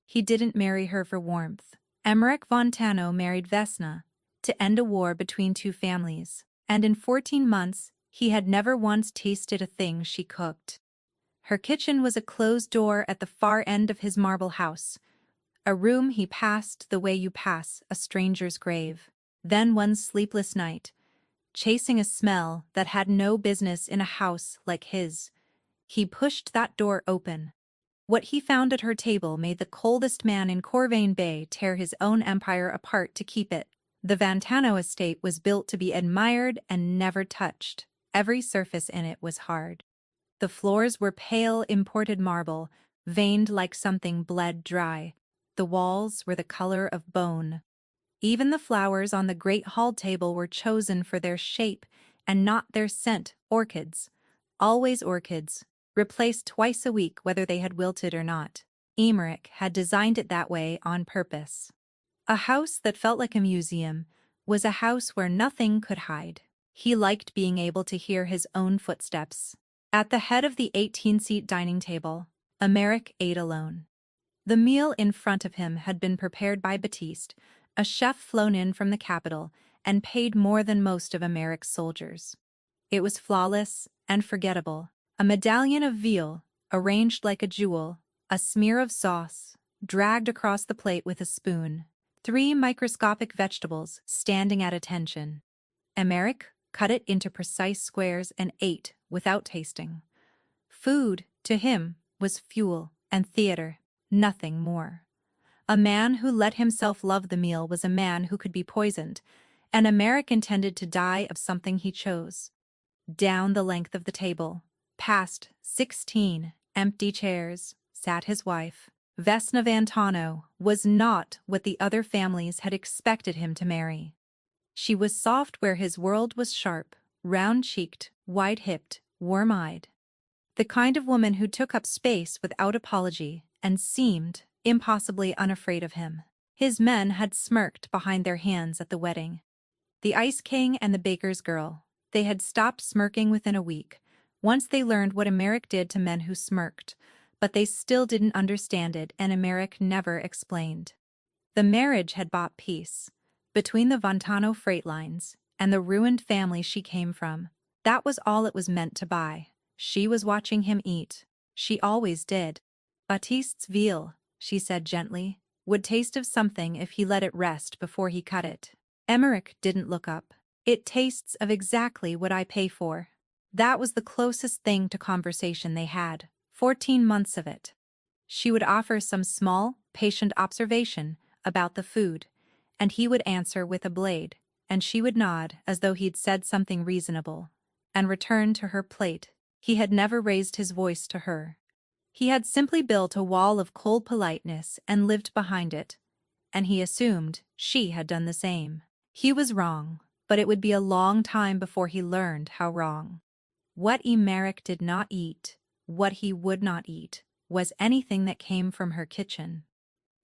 He didn't marry her for warmth. Emmerich von Tano married Vesna to end a war between two families, and in 14 months he had never once tasted a thing she cooked. Her kitchen was a closed door at the far end of his marble house, a room he passed the way you pass a stranger's grave. Then one sleepless night, chasing a smell that had no business in a house like his, he pushed that door open. What he found at her table made the coldest man in Corvain Bay tear his own empire apart to keep it. The Vantano estate was built to be admired and never touched. Every surface in it was hard. The floors were pale imported marble, veined like something bled dry. The walls were the color of bone. Even the flowers on the great hall table were chosen for their shape and not their scent, orchids. Always orchids, replaced twice a week whether they had wilted or not. Emmerich had designed it that way on purpose. A house that felt like a museum was a house where nothing could hide. He liked being able to hear his own footsteps. At the head of the 18-seat dining table, Emmerich ate alone. The meal in front of him had been prepared by Baptiste, a chef flown in from the capital and paid more than most of Emmerich's soldiers. It was flawless and forgettable. A medallion of veal, arranged like a jewel, a smear of sauce, dragged across the plate with a spoon, 3 microscopic vegetables standing at attention. Emmerich cut it into precise squares and ate without tasting. Food, to him, was fuel and theater, nothing more. A man who let himself love the meal was a man who could be poisoned, and Emmerich intended to die of something he chose. Down the length of the table, past 16 empty chairs, sat his wife. Vesna Vantano was not what the other families had expected him to marry. She was soft where his world was sharp, round-cheeked, wide-hipped, warm-eyed. The kind of woman who took up space without apology and seemed impossibly unafraid of him. His men had smirked behind their hands at the wedding. The Ice King and the baker's girl, they had stopped smirking within a week, once they learned what Emmerich did to men who smirked, but they still didn't understand it and Emmerich never explained. The marriage had bought peace. Between the Vantano freight lines and the ruined family she came from, that was all it was meant to buy. She was watching him eat. She always did. Baptiste's veal, she said gently, would taste of something if he let it rest before he cut it. Emmerich didn't look up. It tastes of exactly what I pay for. That was the closest thing to conversation they had, 14 months of it. She would offer some small, patient observation about the food, and he would answer with a blade, and she would nod as though he'd said something reasonable, and return to her plate. He had never raised his voice to her. He had simply built a wall of cold politeness and lived behind it, and he assumed she had done the same. He was wrong, but it would be a long time before he learned how wrong. What Emmerich did not eat, what he would not eat, was anything that came from her kitchen.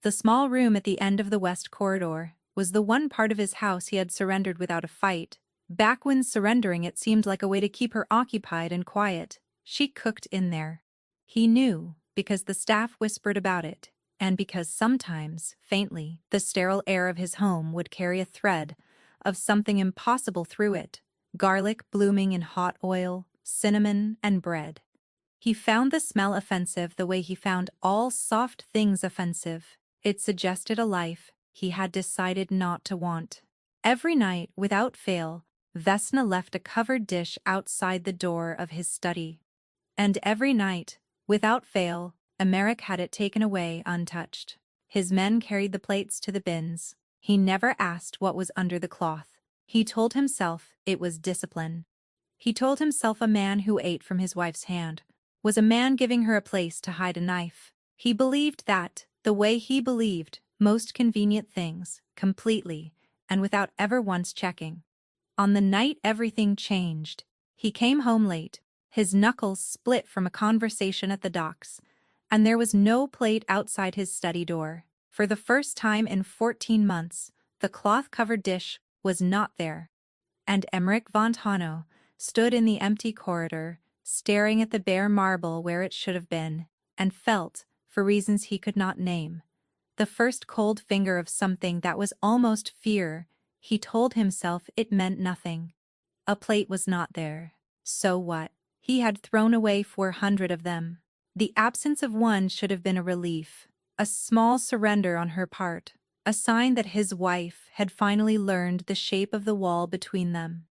The small room at the end of the west corridor was the one part of his house he had surrendered without a fight. Back when surrendering it seemed like a way to keep her occupied and quiet. She cooked in there. He knew, because the staff whispered about it, and because sometimes, faintly, the sterile air of his home would carry a thread of something impossible through it, garlic blooming in hot oil, cinnamon, and bread. He found the smell offensive the way he found all soft things offensive. It suggested a life he had decided not to want. Every night, without fail, Vesna left a covered dish outside the door of his study. And every night, without fail, Emmerich had it taken away untouched. His men carried the plates to the bins. He never asked what was under the cloth. He told himself it was discipline. He told himself a man who ate from his wife's hand was a man giving her a place to hide a knife. He believed that, the way he believed most convenient things, completely, and without ever once checking. On the night everything changed, he came home late, his knuckles split from a conversation at the docks, and there was no plate outside his study door. For the first time in 14 months, the cloth-covered dish was not there. And Emmerich von Tano stood in the empty corridor, staring at the bare marble where it should have been, and felt, for reasons he could not name, The first cold finger of something that was almost fear. He told himself it meant nothing. A plate was not there. So what? He had thrown away 400 of them. The absence of one should have been a relief, a small surrender on her part, a sign that his wife had finally learned the shape of the wall between them.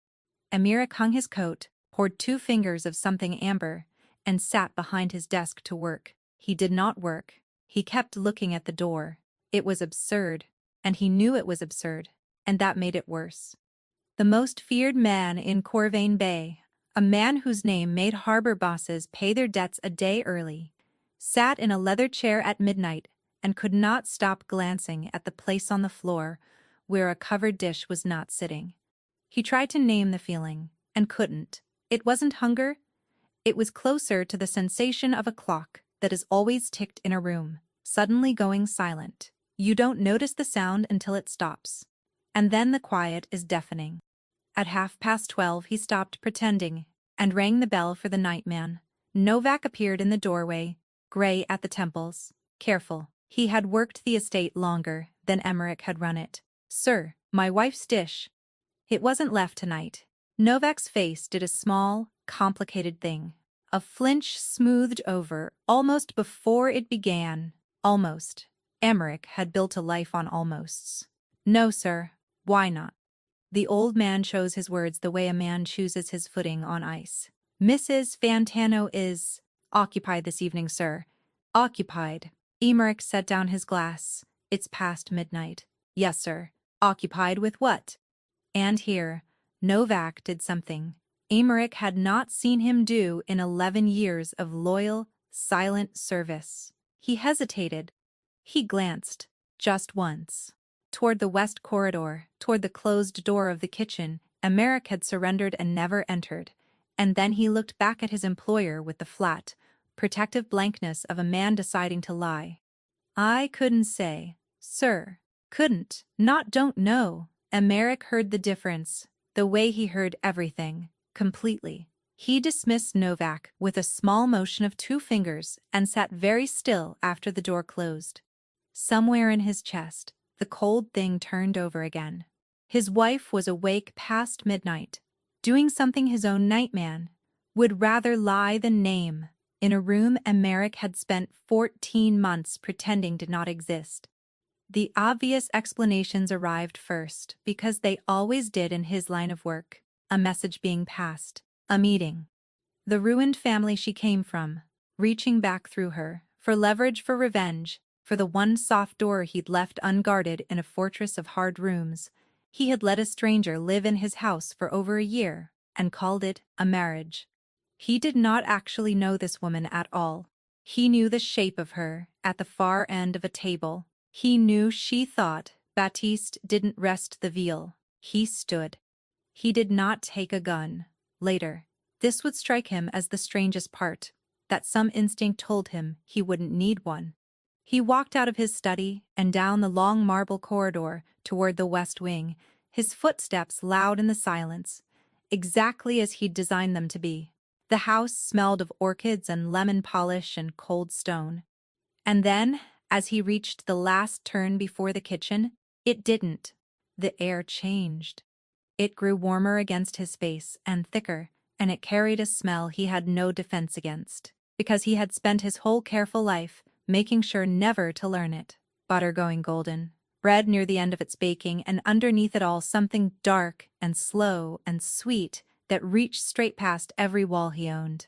Emeric hung his coat, poured 2 fingers of something amber, and sat behind his desk to work. He did not work. He kept looking at the door. It was absurd, and he knew it was absurd, and that made it worse. The most feared man in Corvain Bay, a man whose name made harbor bosses pay their debts a day early, sat in a leather chair at midnight and could not stop glancing at the place on the floor where a covered dish was not sitting. He tried to name the feeling, and couldn't. It wasn't hunger. It was closer to the sensation of a clock that is always ticked in a room, suddenly going silent. You don't notice the sound until it stops. And then the quiet is deafening. At 12:30 he stopped pretending and rang the bell for the nightman. Novak appeared in the doorway, gray at the temples, careful. He had worked the estate longer than Emeric had run it. "Sir, my wife's dish. It wasn't left tonight." Novak's face did a small, complicated thing. A flinch smoothed over almost before it began. Almost. Emeric had built a life on almosts. "No, sir. Why not?" The old man chose his words the way a man chooses his footing on ice. "Mrs. Fantano is occupied this evening, sir." "Occupied." Emeric set down his glass. "It's past midnight." "Yes, sir." "Occupied with what?" And here, Novak did something Emeric had not seen him do in 11 years of loyal, silent service. He hesitated. He glanced, just once, toward the west corridor, toward the closed door of the kitchen. Emeric had surrendered and never entered. And then he looked back at his employer with the flat, protective blankness of a man deciding to lie. "I couldn't say, sir." "Couldn't, not don't know." Emeric heard the difference, the way he heard everything, completely. He dismissed Novak with a small motion of 2 fingers and sat very still after the door closed. Somewhere in his chest, the cold thing turned over again. His wife was awake past midnight, doing something his own nightman would rather lie than name, in a room Emeric had spent 14 months pretending did not exist. The obvious explanations arrived first, because they always did in his line of work. A message being passed. A meeting. The ruined family she came from, reaching back through her, for leverage, for revenge, for the one soft door he'd left unguarded in a fortress of hard rooms. He had let a stranger live in his house for over a year, and called it a marriage. He did not actually know this woman at all. He knew the shape of her, at the far end of a table. He knew she thought Baptiste didn't rest the veal. He stood. He did not take a gun. Later, this would strike him as the strangest part, that some instinct told him he wouldn't need one. He walked out of his study and down the long marble corridor toward the west wing, his footsteps loud in the silence, exactly as he'd designed them to be. The house smelled of orchids and lemon polish and cold stone. And then, as he reached the last turn before the kitchen, it didn't. The air changed. It grew warmer against his face and thicker, and it carried a smell he had no defense against, because he had spent his whole careful life making sure never to learn it. Butter going golden, bread near the end of its baking, and underneath it all something dark and slow and sweet that reached straight past every wall he owned.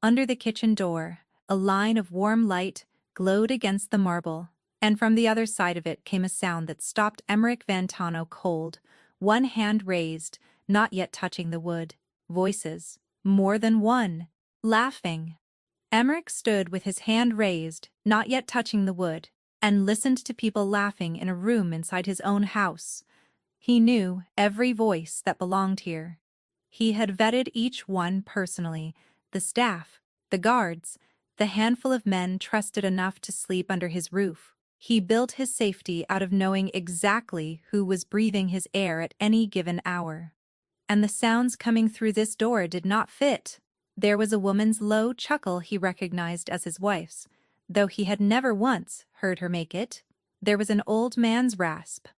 Under the kitchen door, a line of warm light glowed against the marble, and from the other side of it came a sound that stopped Emeric Vantano cold, one hand raised, not yet touching the wood. Voices, more than one, laughing. Emeric stood with his hand raised, not yet touching the wood, and listened to people laughing in a room inside his own house. He knew every voice that belonged here. He had vetted each one personally, the staff, the guards, the handful of men trusted enough to sleep under his roof. He built his safety out of knowing exactly who was breathing his air at any given hour. And the sounds coming through this door did not fit. There was a woman's low chuckle he recognized as his wife's, though he had never once heard her make it. There was an old man's rasp.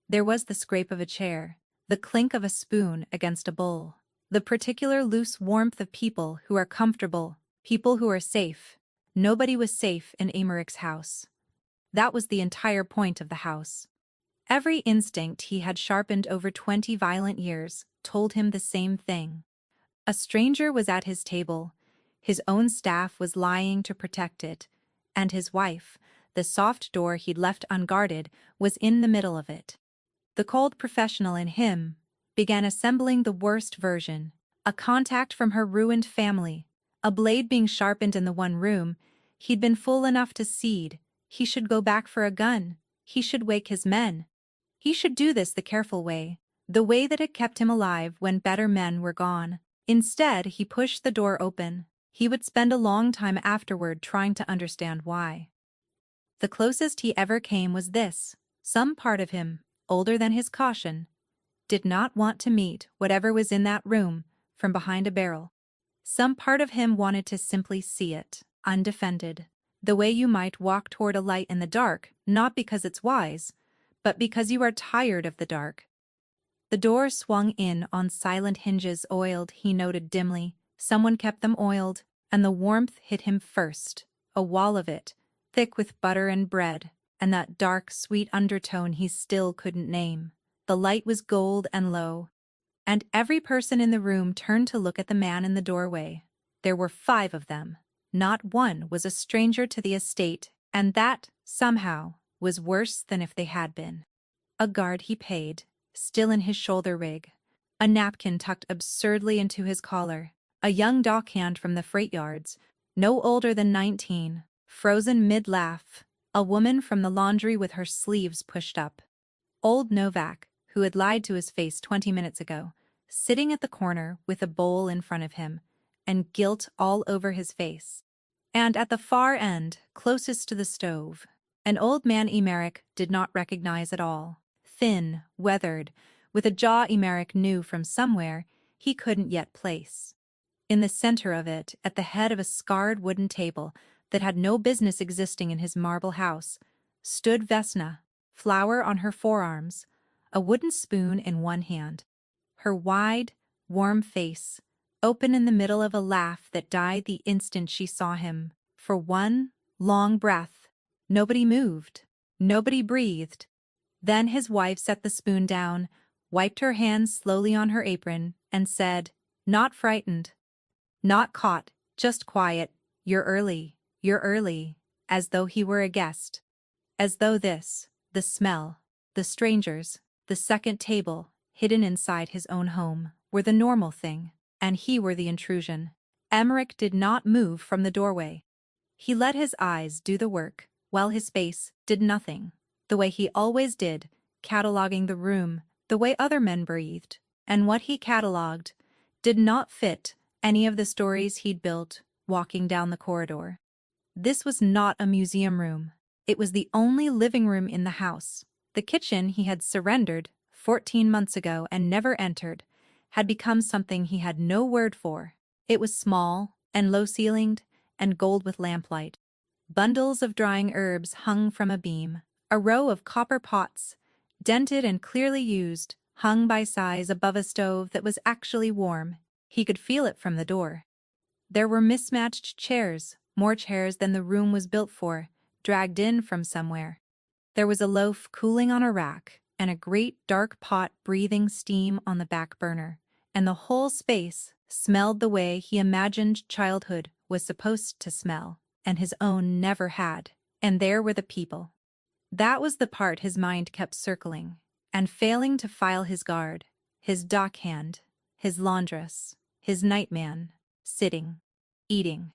There was the scrape of a chair, the clink of a spoon against a bowl, the particular loose warmth of people who are comfortable, people who are safe. Nobody was safe in Amaric's house. That was the entire point of the house. Every instinct he had sharpened over 20 violent years told him the same thing. A stranger was at his table, his own staff was lying to protect it, and his wife, the soft door he'd left unguarded, was in the middle of it. The cold professional in him began assembling the worst version, a contact from her ruined family, a blade being sharpened in the one room he'd been fool enough to cede. He should go back for a gun, he should wake his men. He should do this the careful way, the way that had kept him alive when better men were gone. Instead, he pushed the door open. He would spend a long time afterward trying to understand why. The closest he ever came was this: some part of him, older than his caution, did not want to meet whatever was in that room from behind a barrel. Some part of him wanted to simply see it, undefended, the way you might walk toward a light in the dark, not because it's wise, but because you are tired of the dark. The door swung in on silent hinges oiled, he noted dimly. Someone kept them oiled, and the warmth hit him first, a wall of it, thick with butter and bread, and that dark, sweet undertone he still couldn't name. The light was gold and low, and every person in the room turned to look at the man in the doorway. There were 5 of them. Not one was a stranger to the estate, and that, somehow, was worse than if they had been. A guard he paid, still in his shoulder rig, a napkin tucked absurdly into his collar, a young dockhand from the freight yards, no older than 19, frozen mid-laugh, a woman from the laundry with her sleeves pushed up. Old Novak, who had lied to his face 20 minutes ago, sitting at the corner with a bowl in front of him, and guilt all over his face. And at the far end, closest to the stove, an old man Emeric did not recognize at all. Thin, weathered, with a jaw Emeric knew from somewhere he couldn't yet place. In the center of it, at the head of a scarred wooden table that had no business existing in his marble house, stood Vesna, flour on her forearms, a wooden spoon in one hand. Her wide, warm face, open in the middle of a laugh that died the instant she saw him. For one long breath, nobody moved, nobody breathed. Then his wife set the spoon down, wiped her hands slowly on her apron, and said, not frightened, not caught, just quiet, you're early, as though he were a guest. As though this, the smell, the strangers, the second table, hidden inside his own home, were the normal thing, and he were the intrusion. Emeric did not move from the doorway. He let his eyes do the work, while his face did nothing, the way he always did, cataloging the room, the way other men breathed, and what he cataloged did not fit any of the stories he'd built walking down the corridor. This was not a museum room. It was the only living room in the house. The kitchen he had surrendered 14 months ago and never entered had become something he had no word for. It was small and low-ceilinged and gold with lamplight. Bundles of drying herbs hung from a beam. A row of copper pots, dented and clearly used, hung by size above a stove that was actually warm. He could feel it from the door. There were mismatched chairs, more chairs than the room was built for, dragged in from somewhere. There was a loaf cooling on a rack, and a great dark pot breathing steam on the back burner, and the whole space smelled the way he imagined childhood was supposed to smell, and his own never had. And there were the people. That was the part his mind kept circling, and failing to file his guard, his dockhand, his laundress, his nightman, sitting, eating.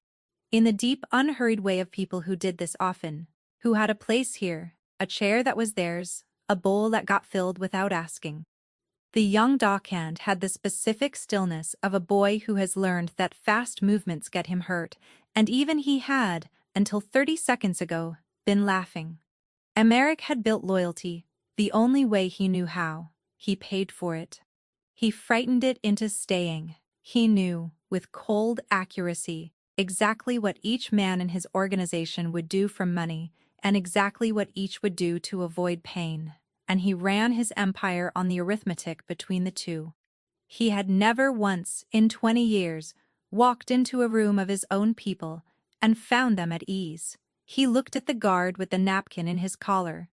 In the deep, unhurried way of people who did this often, who had a place here, a chair that was theirs, a bowl that got filled without asking. The young dockhand had the specific stillness of a boy who has learned that fast movements get him hurt, and even he had, until 30 seconds ago, been laughing. Emeric had built loyalty, the only way he knew how. He paid for it. He frightened it into staying. He knew, with cold accuracy, exactly what each man in his organization would do for money, and exactly what each would do to avoid pain, and he ran his empire on the arithmetic between the two. He had never once, in 20 years, walked into a room of his own people and found them at ease. He looked at the guard with the napkin in his collar.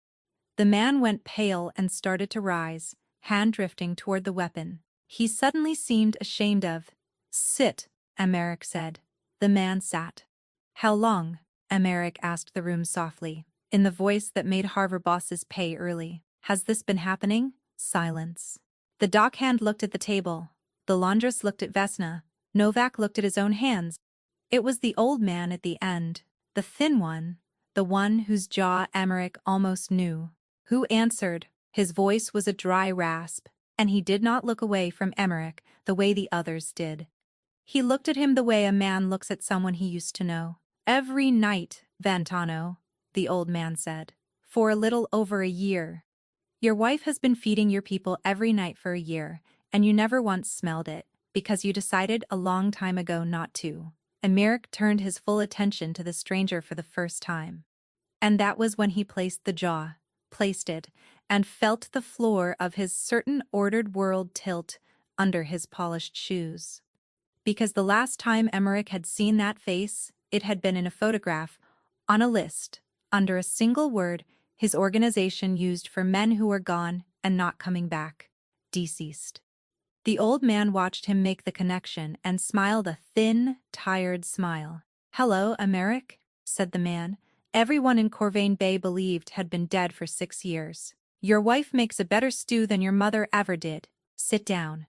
The man went pale and started to rise, hand drifting toward the weapon. He suddenly seemed ashamed of. "Sit," Emeric said. The man sat. "How long?" Emeric asked the room softly, in the voice that made Harvard bosses pay early. "Has this been happening?" Silence. The dockhand looked at the table. The laundress looked at Vesna. Novak looked at his own hands. It was the old man at the end, the thin one, the one whose jaw Emeric almost knew. Who answered? His voice was a dry rasp, and he did not look away from Emeric the way the others did. He looked at him the way a man looks at someone he used to know. "Every night, Vantano," the old man said, "for a little over a year. Your wife has been feeding your people every night for a year, and you never once smelled it, because you decided a long time ago not to." Emeric turned his full attention to the stranger for the first time. And that was when he placed it, and felt the floor of his certain ordered world tilt under his polished shoes. Because the last time Emeric had seen that face, it had been in a photograph, on a list, under a single word his organization used for men who were gone and not coming back. Deceased. The old man watched him make the connection and smiled a thin, tired smile. "Hello, Emeric," said the man. "Everyone in Corvain Bay believed had been dead for 6 years. Your wife makes a better stew than your mother ever did. Sit down.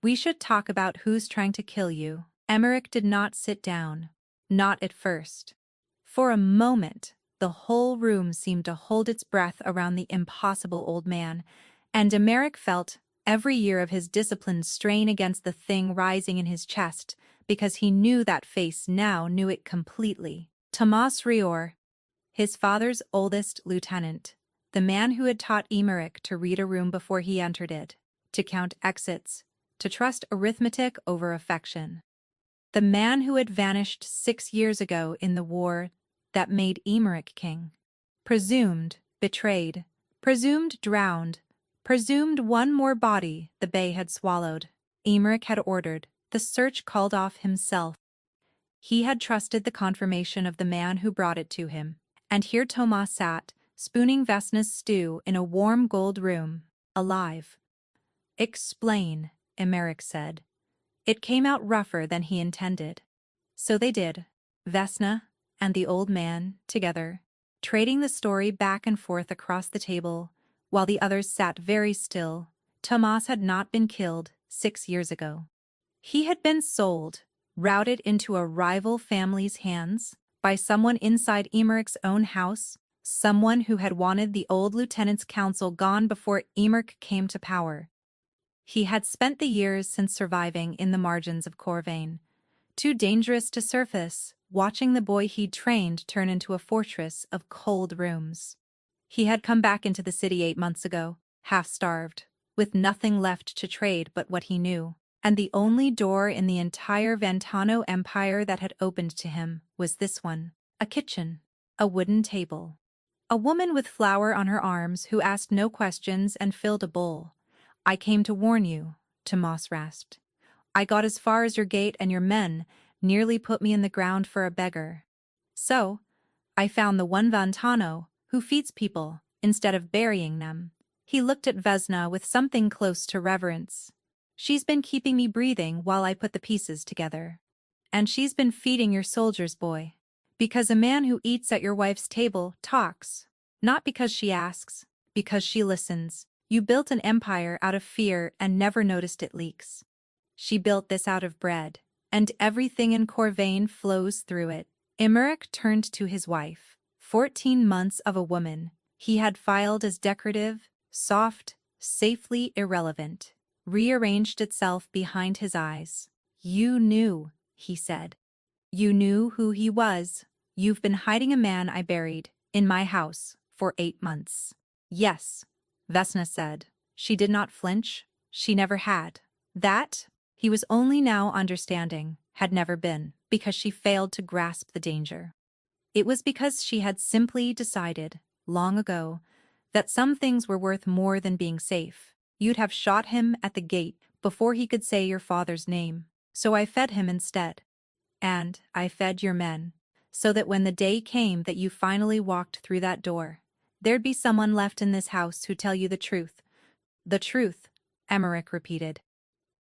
We should talk about who's trying to kill you." Emeric did not sit down. Not at first. For a moment, the whole room seemed to hold its breath around the impossible old man, and Emeric felt every year of his discipline strain against the thing rising in his chest, because he knew that face now knew it completely. Tomas Rior, his father's oldest lieutenant, the man who had taught Emeric to read a room before he entered it, to count exits, to trust arithmetic over affection. The man who had vanished 6 years ago in the war that made Emeric king. Presumed betrayed, presumed drowned, presumed one more body the bay had swallowed. Emeric had ordered the search called off himself. He had trusted the confirmation of the man who brought it to him. And here Tomas sat, spooning Vesna's stew in a warm gold room, alive. "Explain," Emeric said. It came out rougher than he intended. So they did, Vesna and the old man together, trading the story back and forth across the table, while the others sat very still. Tomas had not been killed 6 years ago. He had been sold, routed into a rival family's hands, by someone inside Emeric's own house, someone who had wanted the old lieutenant's council gone before Emeric came to power. He had spent the years since surviving in the margins of Corvain, too dangerous to surface, watching the boy he'd trained turn into a fortress of cold rooms. He had come back into the city 8 months ago, half-starved, with nothing left to trade but what he knew, and the only door in the entire Vantano Empire that had opened to him was this one, a kitchen, a wooden table. A woman with flour on her arms who asked no questions and filled a bowl. "I came to warn you," Tomas rasped. "I got as far as your gate and your men nearly put me in the ground for a beggar. So, I found the one Vantano who feeds people instead of burying them." He looked at Vesna with something close to reverence. "She's been keeping me breathing while I put the pieces together. And she's been feeding your soldiers, boy. Because a man who eats at your wife's table talks. Not because she asks, because she listens. You built an empire out of fear and never noticed it leaks. She built this out of bread, and everything in Corvain flows through it." Emeric turned to his wife. 14 months of a woman he had filed as decorative, soft, safely irrelevant, rearranged itself behind his eyes. "You knew," he said. "You knew who he was. You've been hiding a man I buried, in my house, for 8 months. "Yes," Vesna said. She did not flinch. She never had. That, he was only now understanding, had never been, because she failed to grasp the danger. It was because she had simply decided, long ago, that some things were worth more than being safe. You'd have shot him at the gate before he could say your father's name. So I fed him instead. And I fed your men, so that when the day came that you finally walked through that door, there'd be someone left in this house who'd tell you the truth. The truth, Emmerich repeated.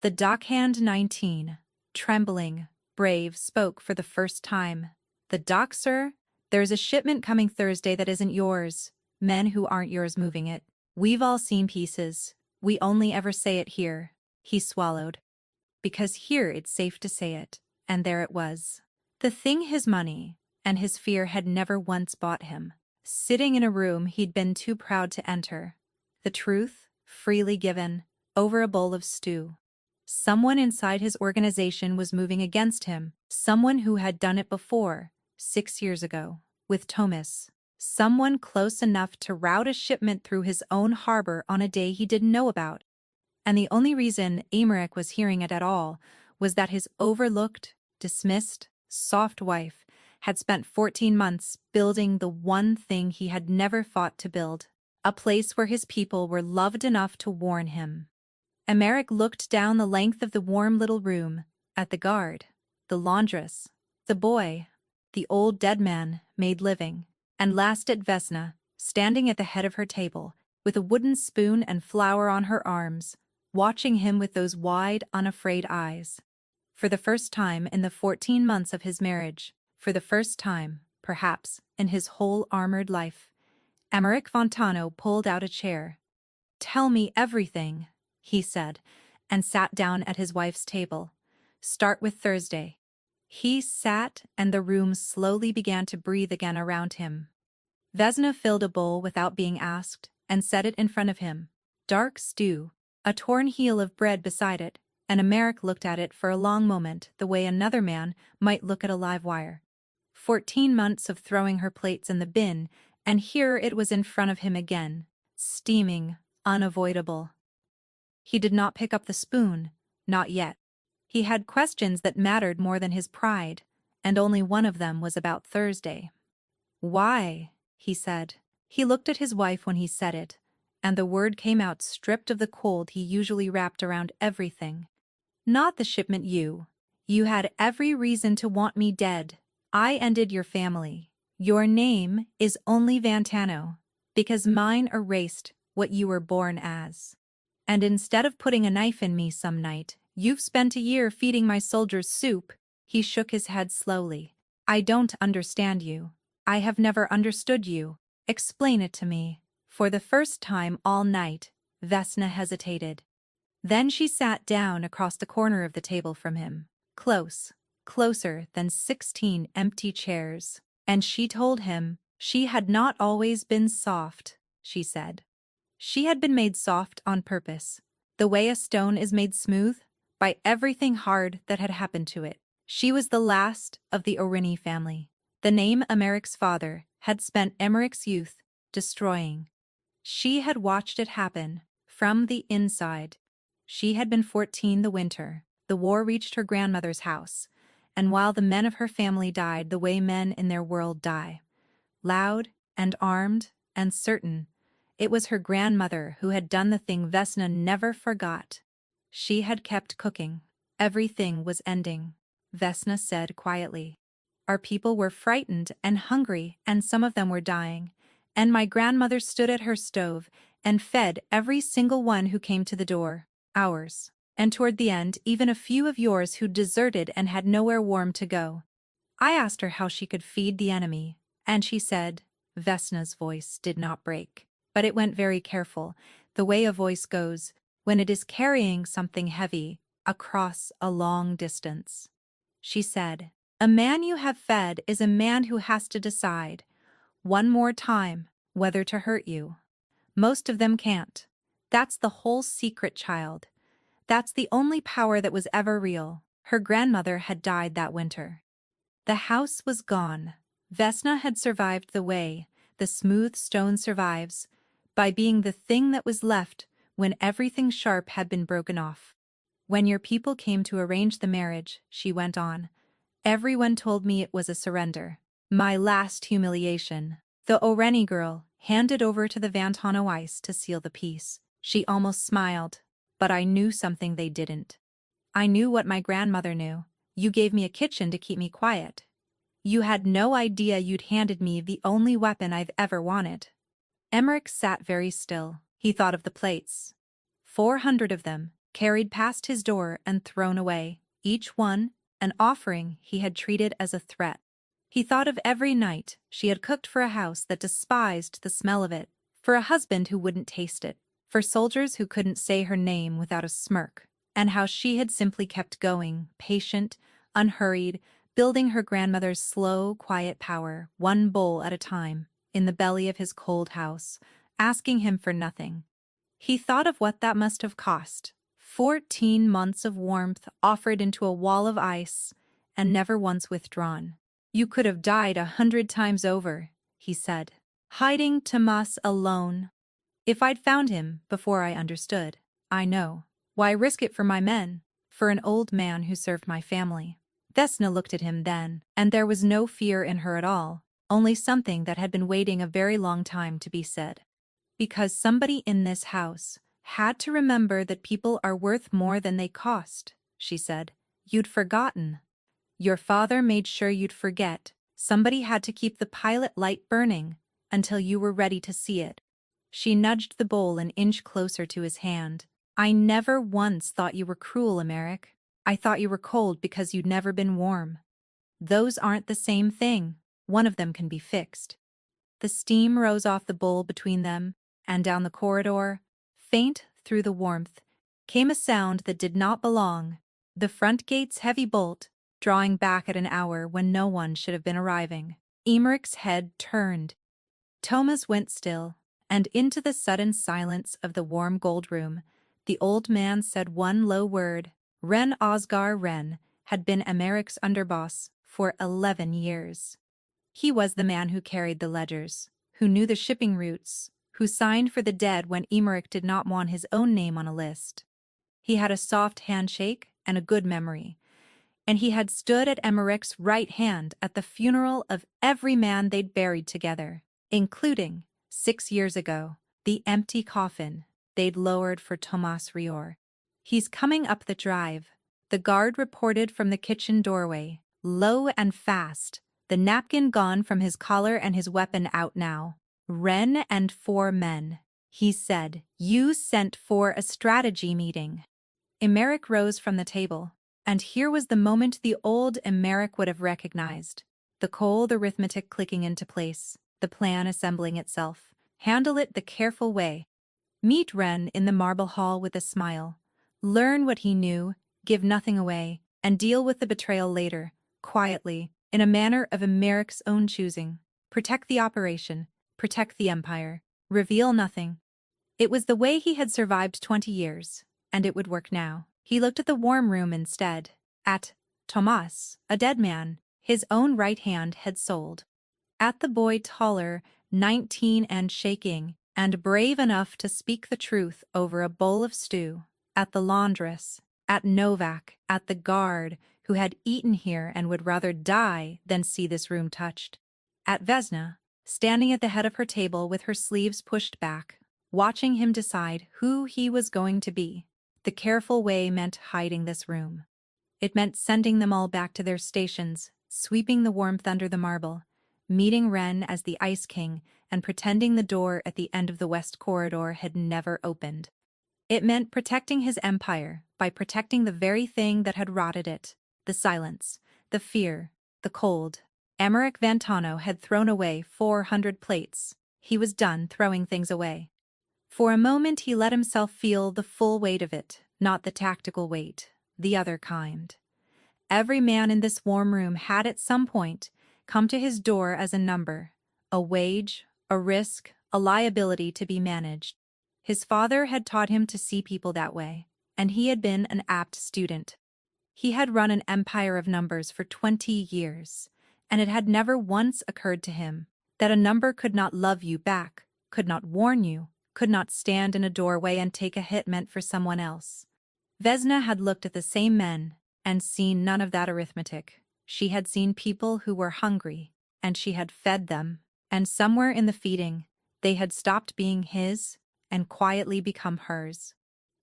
The dockhand 19, trembling, brave, spoke for the first time. The dock, sir? There's a shipment coming Thursday that isn't yours. Men who aren't yours moving it. We've all seen pieces. We only ever say it here. He swallowed. Because here it's safe to say it. And there it was. The thing his money and his fear had never once bought him. Sitting in a room he'd been too proud to enter. The truth, freely given, over a bowl of stew. Someone inside his organization was moving against him. Someone who had done it before, 6 years ago, with Thomas. Someone close enough to route a shipment through his own harbor on a day he didn't know about. And the only reason Emmerich was hearing it at all was that his overlooked, dismissed, soft wife had spent 14 months building the one thing he had never fought to build, a place where his people were loved enough to warn him. Emmerich looked down the length of the warm little room, at the guard, the laundress, the boy, the old dead man, made living, and last at Vesna, standing at the head of her table, with a wooden spoon and flour on her arms, watching him with those wide, unafraid eyes. For the first time in the 14 months of his marriage, for the first time, perhaps, in his whole armored life, Emmerich Fontano pulled out a chair. "Tell me everything," he said, and sat down at his wife's table. "Start with Thursday." He sat, and the room slowly began to breathe again around him. Vesna filled a bowl without being asked, and set it in front of him. Dark stew, a torn heel of bread beside it, and Emmerich looked at it for a long moment the way another man might look at a live wire. 14 months of throwing her plates in the bin, and here it was in front of him again, steaming, unavoidable. He did not pick up the spoon, not yet. He had questions that mattered more than his pride, and only one of them was about Thursday. "Why?" he said. He looked at his wife when he said it, and the word came out stripped of the cold he usually wrapped around everything. "Not the shipment, you. You had every reason to want me dead. I ended your family. Your name is only Vantano, because mine erased what you were born as. And instead of putting a knife in me some night, you've spent a year feeding my soldiers soup." He shook his head slowly. "I don't understand you. I have never understood you. Explain it to me." For the first time all night, Vesna hesitated. Then she sat down across the corner of the table from him, closer than 16 empty chairs, and she told him she had not always been soft, she said. She had been made soft on purpose, the way a stone is made smooth, by everything hard that had happened to it. She was the last of the Orini family. The name Emmerich's father had spent Emmerich's youth destroying. She had watched it happen, from the inside. She had been 14 the winter. The war reached her grandmother's house, and while the men of her family died the way men in their world die, loud and armed and certain, it was her grandmother who had done the thing Vesna never forgot. She had kept cooking. Everything was ending, Vesna said quietly. Our people were frightened and hungry, and some of them were dying, and my grandmother stood at her stove and fed every single one who came to the door, ours, and toward the end even a few of yours who deserted and had nowhere warm to go. I asked her how she could feed the enemy, and she said, Vesna's voice did not break, but it went very careful, the way a voice goes when it is carrying something heavy across a long distance. She said, a man you have fed is a man who has to decide, one more time, whether to hurt you. Most of them can't. That's the whole secret, child. That's the only power that was ever real. Her grandmother had died that winter. The house was gone. Vesna had survived the way the smooth stone survives, by being the thing that was left when everything sharp had been broken off. When your people came to arrange the marriage, she went on, everyone told me it was a surrender. My last humiliation. The Oreni girl handed over to the Vantano ice to seal the peace. She almost smiled, but I knew something they didn't. I knew what my grandmother knew. You gave me a kitchen to keep me quiet. You had no idea you'd handed me the only weapon I've ever wanted. Emmerich sat very still. He thought of the plates. 400 of them, carried past his door and thrown away, each one an offering he had treated as a threat. He thought of every night she had cooked for a house that despised the smell of it, for a husband who wouldn't taste it, for soldiers who couldn't say her name without a smirk, and how she had simply kept going, patient, unhurried, building her grandmother's slow, quiet power, one bowl at a time, in the belly of his cold house, asking him for nothing. He thought of what that must have cost. 14 months of warmth offered into a wall of ice, and never once withdrawn. You could have died 100 times over, he said. Hiding Tomas alone. If I'd found him before I understood, I know. Why risk it for my men? For an old man who served my family. Vesna looked at him then, and there was no fear in her at all, only something that had been waiting a very long time to be said. Because somebody in this house had to remember that people are worth more than they cost, she said. You'd forgotten. Your father made sure you'd forget. Somebody had to keep the pilot light burning until you were ready to see it. She nudged the bowl an inch closer to his hand. I never once thought you were cruel, Emmerich. I thought you were cold because you'd never been warm. Those aren't the same thing. One of them can be fixed. The steam rose off the bowl between them, and down the corridor, faint through the warmth, came a sound that did not belong, the front gate's heavy bolt, drawing back at an hour when no one should have been arriving. Emmerich's head turned. Thomas went still, and into the sudden silence of the warm gold room, the old man said one low word. Ren Osgar Wren had been Emmerich's underboss for 11 years. He was the man who carried the ledgers, who knew the shipping routes, who signed for the dead when Emmerich did not want his own name on a list. He had a soft handshake and a good memory, and he had stood at Emmerich's right hand at the funeral of every man they'd buried together, including, 6 years ago, the empty coffin they'd lowered for Tomas Rior. He's coming up the drive, the guard reported from the kitchen doorway, low and fast, the napkin gone from his collar and his weapon out now. Wren and 4 men, he said. You sent for a strategy meeting. Emmerich rose from the table, and here was the moment the old Emmerich would have recognized. The cold arithmetic clicking into place, the plan assembling itself. Handle it the careful way. Meet Wren in the marble hall with a smile. Learn what he knew, give nothing away, and deal with the betrayal later, quietly, in a manner of Emmerich's own choosing. Protect the operation, protect the empire, reveal nothing. It was the way he had survived 20 years, and it would work now. He looked at the warm room instead, at Tomas, a dead man, his own right hand had sold. At the boy taller, 19 and shaking, and brave enough to speak the truth over a bowl of stew. At the laundress, at Novak, at the guard, who had eaten here and would rather die than see this room touched. At Vesna, standing at the head of her table with her sleeves pushed back, watching him decide who he was going to be. The careful way meant hiding this room. It meant sending them all back to their stations, sweeping the warmth under the marble, meeting Wren as the Ice King, and pretending the door at the end of the West Corridor had never opened. It meant protecting his empire by protecting the very thing that had rotted it, the silence, the fear, the cold. Emmerich Vantano had thrown away 400 plates. He was done throwing things away. For a moment he let himself feel the full weight of it, not the tactical weight, the other kind. Every man in this warm room had at some point come to his door as a number, a wage, a risk, a liability to be managed. His father had taught him to see people that way, and he had been an apt student. He had run an empire of numbers for 20 years, and it had never once occurred to him that a number could not love you back, could not warn you, could not stand in a doorway and take a hit meant for someone else. Vesna had looked at the same men and seen none of that arithmetic. She had seen people who were hungry, and she had fed them, and somewhere in the feeding, they had stopped being his and quietly become hers.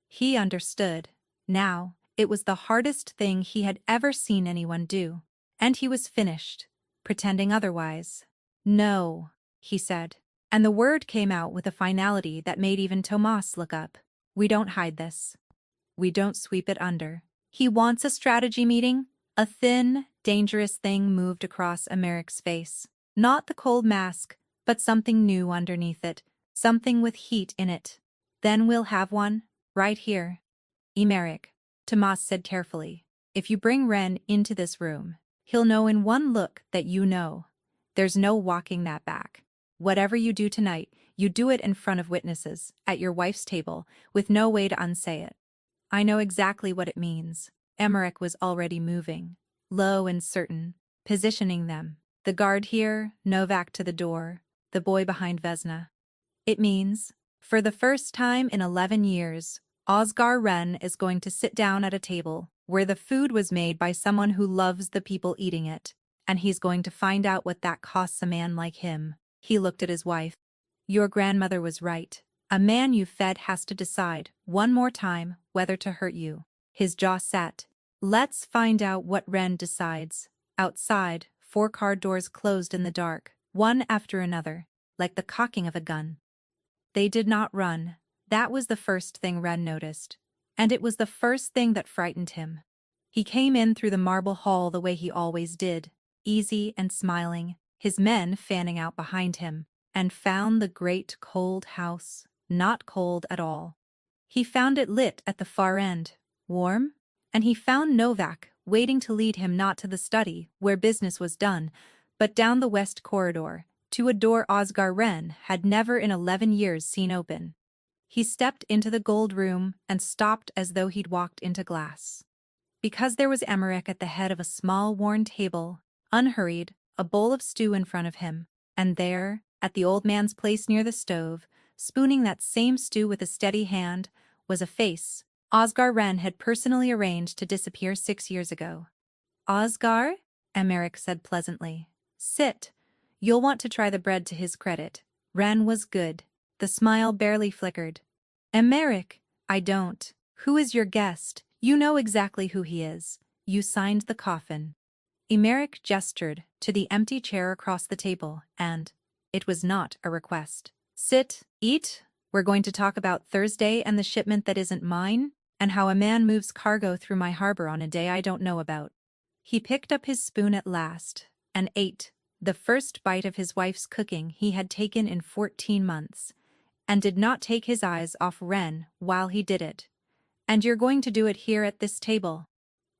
He understood. Now, it was the hardest thing he had ever seen anyone do, and he was finished, pretending otherwise. No, he said, and the word came out with a finality that made even Tomas look up. We don't hide this. We don't sweep it under. He wants a strategy meeting? A thin, dangerous thing moved across Emeric's face. Not the cold mask, but something new underneath it, something with heat in it. Then we'll have one, right here. Emeric, Tomas said carefully, if you bring Ren into this room, he'll know in one look that you know. There's no walking that back. Whatever you do tonight, you do it in front of witnesses, at your wife's table, with no way to unsay it. I know exactly what it means. Emeric was already moving, low and certain, positioning them. The guard here, Novak to the door, the boy behind Vesna. It means, for the first time in 11 years, Oscar Ren is going to sit down at a table where the food was made by someone who loves the people eating it, and he's going to find out what that costs a man like him. He looked at his wife. Your grandmother was right. A man you fed has to decide, one more time, whether to hurt you. His jaw set. Let's find out what Ren decides. Outside, 4 car doors closed in the dark, one after another, like the cocking of a gun. They did not run. That was the first thing Ren noticed. And it was the first thing that frightened him. He came in through the marble hall the way he always did, easy and smiling, his men fanning out behind him, and found the great cold house not cold at all. He found it lit at the far end, warm, and he found Novak waiting to lead him not to the study where business was done, but down the west corridor, to a door Oscar Ren had never in 11 years seen open. He stepped into the gold room and stopped as though he'd walked into glass. Because there was Emeric at the head of a small worn table, unhurried, a bowl of stew in front of him, and there, at the old man's place near the stove, spooning that same stew with a steady hand, was a face Oscar Ren had personally arranged to disappear 6 years ago. Oscar? Emeric said pleasantly. Sit. You'll want to try the bread to his credit. Ren was good. The smile barely flickered. Emeric, I don't. Who is your guest? You know exactly who he is. You signed the coffin. Emeric gestured to the empty chair across the table, and it was not a request. Sit, eat. We're going to talk about Thursday and the shipment that isn't mine, and how a man moves cargo through my harbor on a day I don't know about. He picked up his spoon at last, and ate, the first bite of his wife's cooking he had taken in 14 months, and did not take his eyes off Ren while he did it. And you're going to do it here at this table,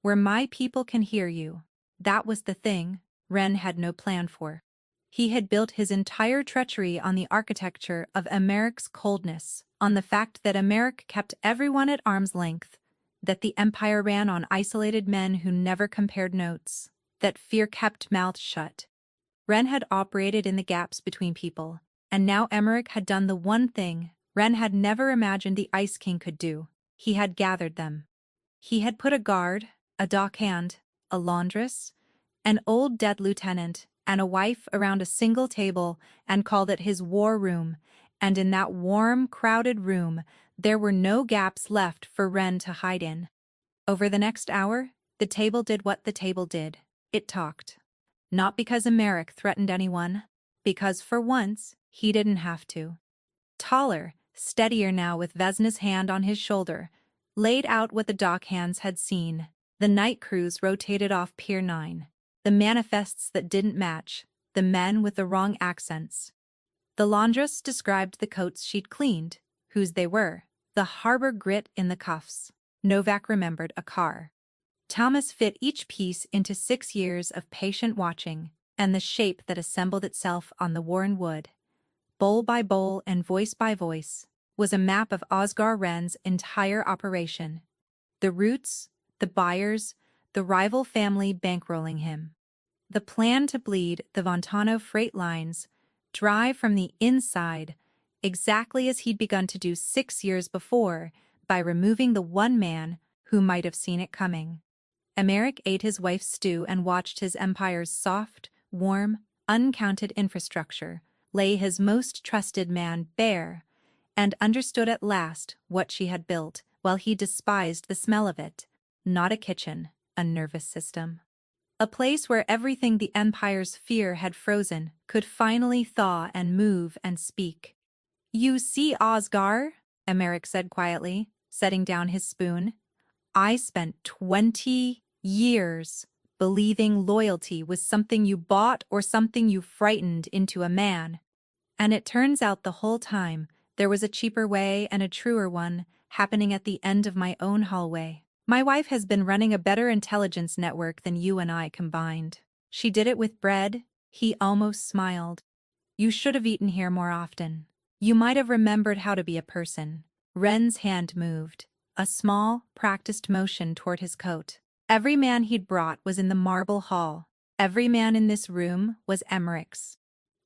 where my people can hear you. That was the thing Ren had no plan for. He had built his entire treachery on the architecture of Emeric's coldness, on the fact that Emeric kept everyone at arm's length, that the empire ran on isolated men who never compared notes, that fear kept mouths shut. Ren had operated in the gaps between people, and now Emeric had done the one thing Ren had never imagined the Ice King could do. He had gathered them. He had put a guard, a dockhand, a laundress, an old dead lieutenant, and a wife around a single table and called it his war room, and in that warm, crowded room there were no gaps left for Ren to hide in. Over the next hour, the table did what the table did. It talked. Not because Emeric threatened anyone, because for once he didn't have to. Taller, steadier now with Vesna's hand on his shoulder, laid out what the dockhands had seen. The night crews rotated off Pier 9. The manifests that didn't match, the men with the wrong accents. The laundress described the coats she'd cleaned, whose they were, the harbor grit in the cuffs. Novak remembered a car. Thomas fit each piece into 6 years of patient watching and the shape that assembled itself on the worn wood. Bowl by bowl and voice by voice was a map of Oscar Ren's entire operation. The routes, the buyers, the rival family bankrolling him. The plan to bleed the Vontano freight lines dry from the inside, exactly as he'd begun to do 6 years before, by removing the one man who might have seen it coming. Emeric ate his wife's stew and watched his empire's soft, warm, uncounted infrastructure, lay his most trusted man bare, and understood at last what she had built, while he despised the smell of it. Not a kitchen, a nervous system. A place where everything the Empire's fear had frozen could finally thaw and move and speak. "You see, Osgar," Emeric said quietly, setting down his spoon, "I spent 20 years believing loyalty was something you bought or something you frightened into a man. And it turns out the whole time there was a cheaper way and a truer one happening at the end of my own hallway. My wife has been running a better intelligence network than you and I combined. She did it with bread." He almost smiled. "You should have eaten here more often. You might have remembered how to be a person." Ren's hand moved, a small, practiced motion toward his coat. Every man he'd brought was in the marble hall. Every man in this room was Emeric's.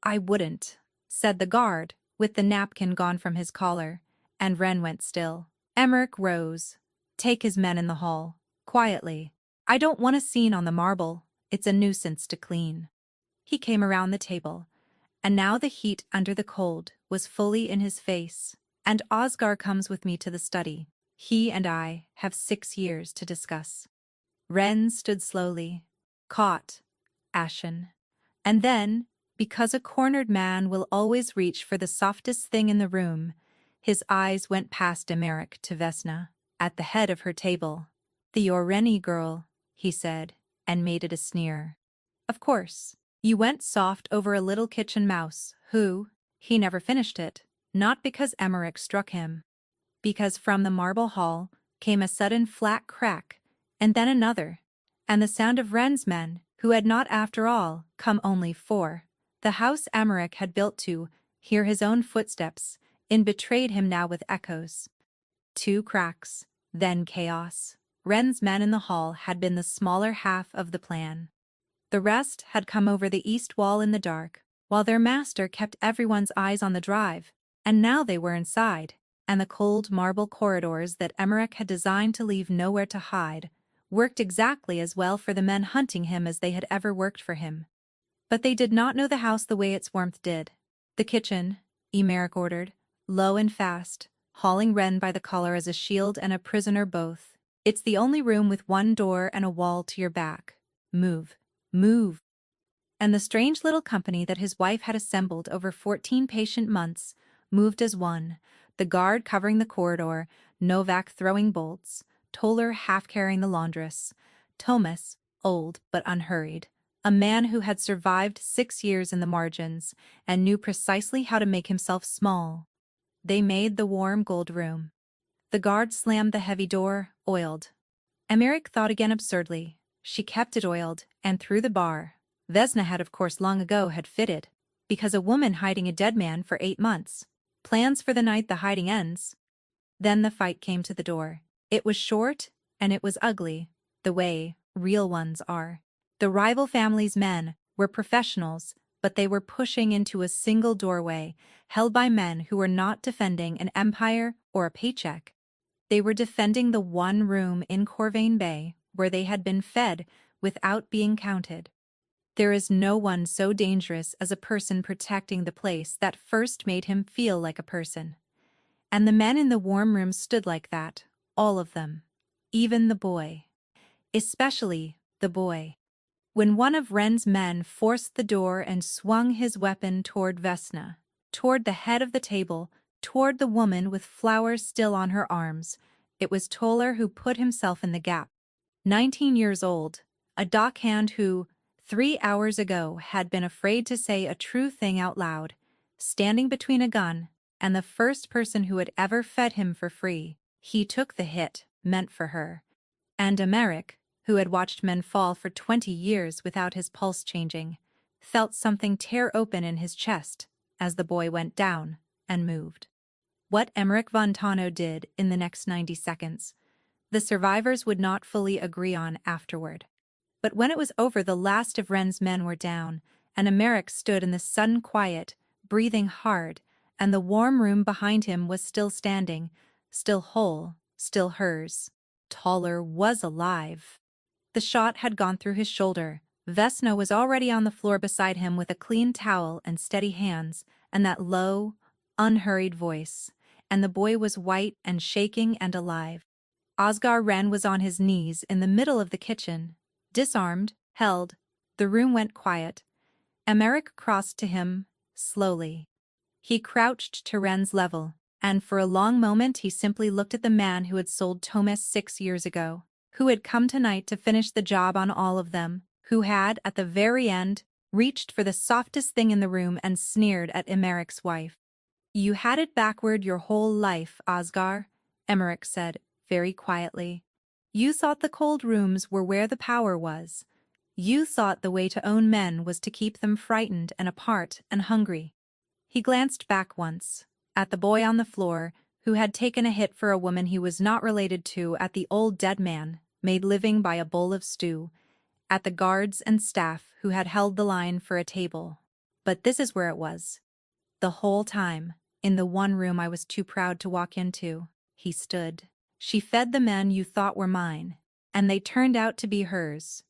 "I wouldn't," said the guard, with the napkin gone from his collar, and Ren went still. Emeric rose. "Take his men in the hall, quietly. I don't want a scene on the marble. It's a nuisance to clean." He came around the table, and now the heat under the cold was fully in his face. "And Osgar comes with me to the study. He and I have 6 years to discuss." Ren stood slowly, caught, ashen. And then, because a cornered man will always reach for the softest thing in the room, his eyes went past Emeric to Vesna, at the head of her table. "The Oreni girl," he said, and made it a sneer. "Of course, you went soft over a little kitchen mouse who," he never finished it, not because Emeric struck him, because from the marble hall came a sudden flat crack, and then another, and the sound of Ren's men, who had not after all come only for the house Emeric had built to hear his own footsteps, in betrayed him now with echoes. 2 cracks, then chaos. Ren's men in the hall had been the smaller half of the plan. The rest had come over the east wall in the dark, while their master kept everyone's eyes on the drive, and now they were inside, and the cold marble corridors that Emeric had designed to leave nowhere to hide worked exactly as well for the men hunting him as they had ever worked for him. But they did not know the house the way its warmth did. "The kitchen," Emeric ordered, low and fast, hauling Ren by the collar as a shield and a prisoner both. "It's the only room with one door and a wall to your back. Move. Move." And the strange little company that his wife had assembled over 14 patient months moved as one, the guard covering the corridor, Novak throwing bolts, Toller half carrying the laundress, Thomas, old but unhurried, a man who had survived 6 years in the margins and knew precisely how to make himself small. They made the warm gold room. The guard slammed the heavy door, oiled. Emeric thought again absurdly. She kept it oiled, and through the bar. Vesna had of course long ago had fitted, because a woman hiding a dead man for 8 months. Plans for the night the hiding ends. Then the fight came to the door. It was short, and it was ugly, the way real ones are. The rival family's men were professionals, but they were pushing into a single doorway, held by men who were not defending an empire or a paycheck. They were defending the one room in Corvain Bay where they had been fed without being counted. There is no one so dangerous as a person protecting the place that first made him feel like a person. And the men in the warm room stood like that, all of them. Even the boy. Especially the boy. When one of Ren's men forced the door and swung his weapon toward Vesna, toward the head of the table, toward the woman with flowers still on her arms, it was Toller who put himself in the gap. 19 years old, a dockhand who, 3 hours ago, had been afraid to say a true thing out loud, standing between a gun and the first person who had ever fed him for free. He took the hit, meant for her. And Emeric, who had watched men fall for 20 years without his pulse changing, felt something tear open in his chest as the boy went down and moved. What Emeric von Tano did in the next 90 seconds, the survivors would not fully agree on afterward. But when it was over, the last of Ren's men were down, and Emeric stood in the sudden quiet, breathing hard, and the warm room behind him was still standing, still whole, still hers. Toller was alive. The shot had gone through his shoulder, Vesna was already on the floor beside him with a clean towel and steady hands, and that low, unhurried voice, and the boy was white and shaking and alive. Osgar Wren was on his knees in the middle of the kitchen, disarmed, held. The room went quiet. Emmerich crossed to him, slowly. He crouched to Wren's level, and for a long moment he simply looked at the man who had sold Thomas 6 years ago, who had come tonight to finish the job on all of them, who had, at the very end, reached for the softest thing in the room and sneered at Emmerich's wife. "You had it backward your whole life, Osgar," Emmerich said, very quietly. "You thought the cold rooms were where the power was. You thought the way to own men was to keep them frightened and apart and hungry." He glanced back once, at the boy on the floor, who had taken a hit for a woman he was not related to, at the old dead man, made living by a bowl of stew, at the guards and staff who had held the line for a table. But this is where it was. The whole time, in the one room I was too proud to walk into, he stood. She fed the men you thought were mine, and they turned out to be hers.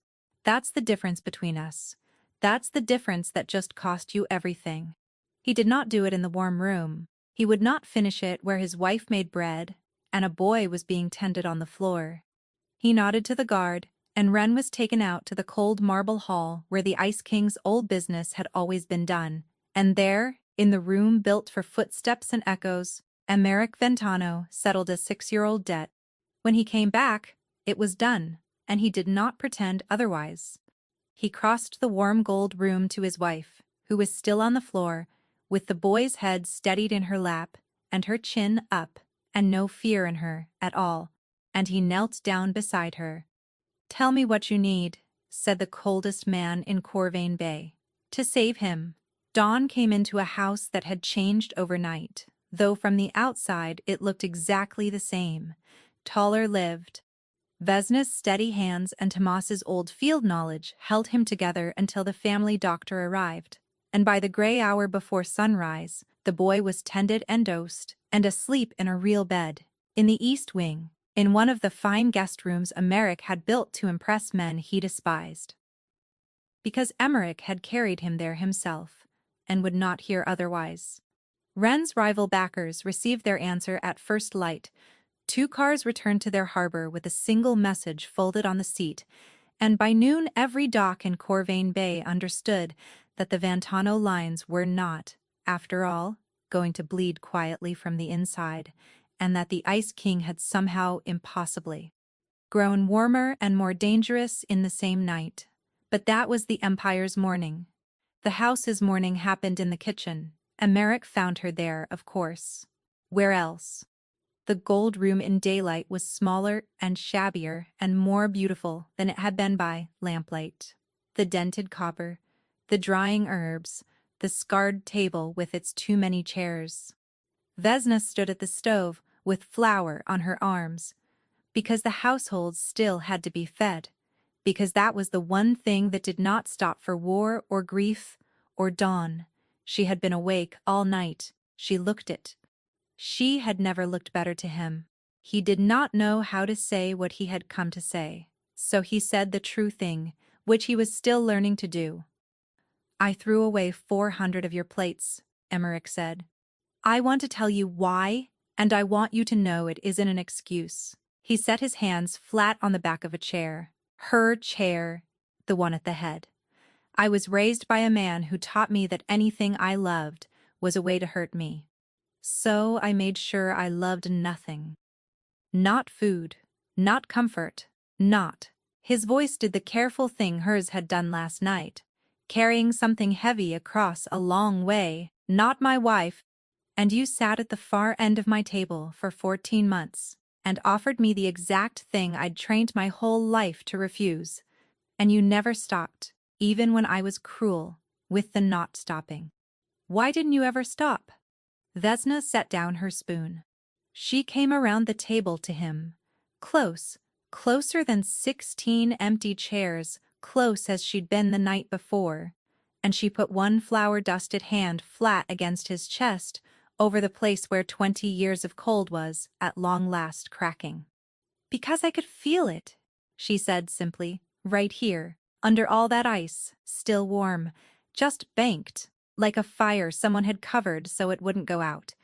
That's the difference between us. That's the difference that just cost you everything. He did not do it in the warm room. He would not finish it where his wife made bread, and a boy was being tended on the floor. He nodded to the guard, and Wren was taken out to the cold marble hall where the Ice King's old business had always been done, and there, in the room built for footsteps and echoes, Emmerich Ventano settled a 6-year-old debt. When he came back, it was done, and he did not pretend otherwise. He crossed the warm gold room to his wife, who was still on the floor, with the boy's head steadied in her lap, and her chin up, and no fear in her at all, and he knelt down beside her. "Tell me what you need," said the coldest man in Corvain Bay. To save him, Dawn came into a house that had changed overnight, though from the outside it looked exactly the same. Taller lived. Vesna's steady hands and Tomas's old field knowledge held him together until the family doctor arrived, and by the gray hour before sunrise, the boy was tended and dosed, and asleep in a real bed, in the East Wing, in one of the fine guest rooms Emmerich had built to impress men he despised. Because Emmerich had carried him there himself, and would not hear otherwise. Wren's rival backers received their answer at first light. 2 cars returned to their harbor with a single message folded on the seat, and by noon every dock in Corvain Bay understood that the Ventano lines were not, after all, going to bleed quietly from the inside, and that the Ice King had somehow impossibly grown warmer and more dangerous in the same night. But that was the Empire's morning. The house's morning happened in the kitchen, and Emmerich found her there, of course. Where else? The gold room in daylight was smaller and shabbier and more beautiful than it had been by lamplight. The dented copper, the drying herbs, the scarred table with its too many chairs. Vesna stood at the stove with flour on her arms, because the household still had to be fed, because that was the one thing that did not stop for war or grief or dawn. She had been awake all night. She looked it. She had never looked better to him. He did not know how to say what he had come to say, so he said the true thing, which he was still learning to do. "I threw away 400 of your plates," Emmerich said. "I want to tell you why, and I want you to know it isn't an excuse." He set his hands flat on the back of a chair. Her chair, the one at the head. "I was raised by a man who taught me that anything I loved was a way to hurt me. So I made sure I loved nothing. Not food, not comfort, not." His voice did the careful thing hers had done last night, carrying something heavy across a long way. "Not my wife. And you sat at the far end of my table for 14 months and offered me the exact thing I'd trained my whole life to refuse. And you never stopped, even when I was cruel, with the not stopping. Why didn't you ever stop?" Vesna set down her spoon. She came around the table to him, close, closer than 16 empty chairs, close as she'd been the night before, and she put one flour-dusted hand flat against his chest, over the place where 20 years of cold was, at long last, cracking. "Because I could feel it," she said simply, "right here, Under all that ice, still warm, just banked, like a fire someone had covered so it wouldn't go out.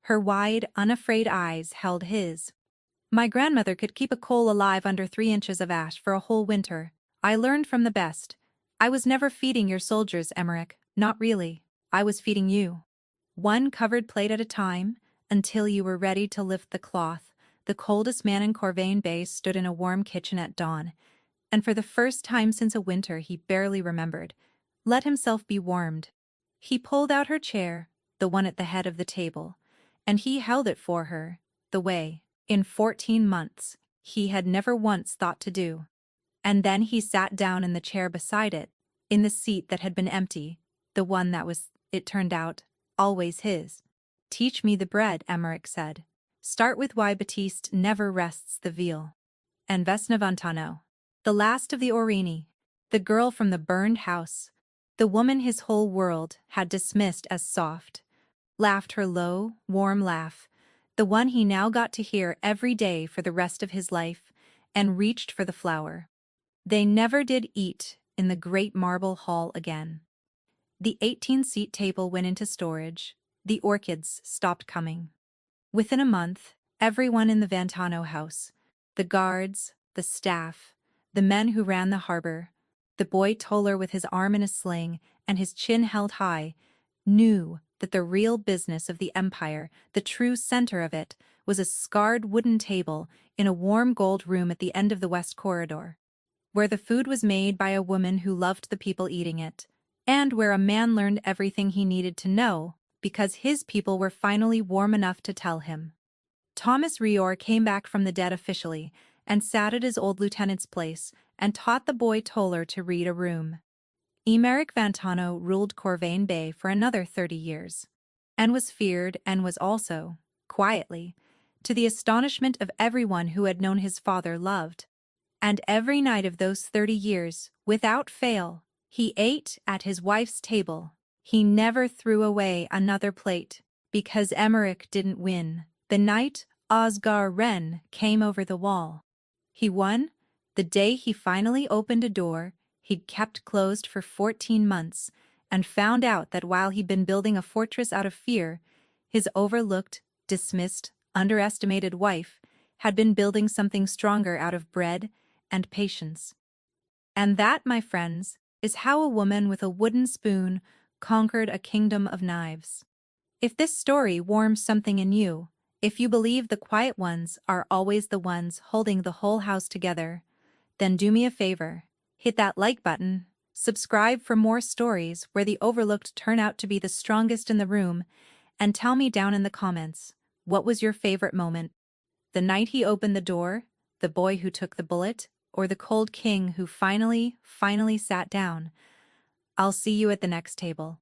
Her wide, unafraid eyes held his. My grandmother could keep a coal alive under 3 inches of ash for a whole winter. I learned from the best. I was never feeding your soldiers, Emmerich, not really. I was feeding you. One covered plate at a time, until you were ready to lift the cloth. The coldest man in Corvain Bay stood in a warm kitchen at dawn, and for the first time since a winter he barely remembered, let himself be warmed. He pulled out her chair, the one at the head of the table, and he held it for her, the way, in 14 months, he had never once thought to do. And then he sat down in the chair beside it, in the seat that had been empty, the one that was, it turned out, always his. Teach me the bread, Emmerich said. Start with why Baptiste never rests the veal. And Vesna Vantano, the last of the Orini, the girl from the burned house, the woman his whole world had dismissed as soft, laughed her low, warm laugh, the one he now got to hear every day for the rest of his life, and reached for the flower. They never did eat in the great marble hall again. The 18-seat table went into storage. The orchids stopped coming. Within a month, everyone in the Vantano house, the guards, the staff, the men who ran the harbor, the boy Toller with his arm in a sling and his chin held high, knew that the real business of the empire, the true center of it, was a scarred wooden table in a warm gold room at the end of the west corridor, where the food was made by a woman who loved the people eating it, and where a man learned everything he needed to know because his people were finally warm enough to tell him. Thomas Rior came back from the dead officially and sat at his old lieutenant's place and taught the boy Toller to read a room. Emeric Vantano ruled Corvain Bay for another 30 years, and was feared and was also, quietly, to the astonishment of everyone who had known his father loved. And every night of those 30 years, without fail, he ate at his wife's table. He never threw away another plate, because Emmerich didn't win. The night Osgar Wren came over the wall. He won the day he finally opened a door he'd kept closed for 14 months and found out that while he'd been building a fortress out of fear, his overlooked, dismissed, underestimated wife had been building something stronger out of bread and patience. And that, my friends, is how a woman with a wooden spoon conquered a kingdom of knives. If this story warms something in you, if you believe the quiet ones are always the ones holding the whole house together, then do me a favor, hit that like button, subscribe for more stories where the overlooked turn out to be the strongest in the room, and tell me down in the comments, what was your favorite moment? The night he opened the door, the boy who took the bullet, or the cold king who finally sat down? I'll see you at the next table.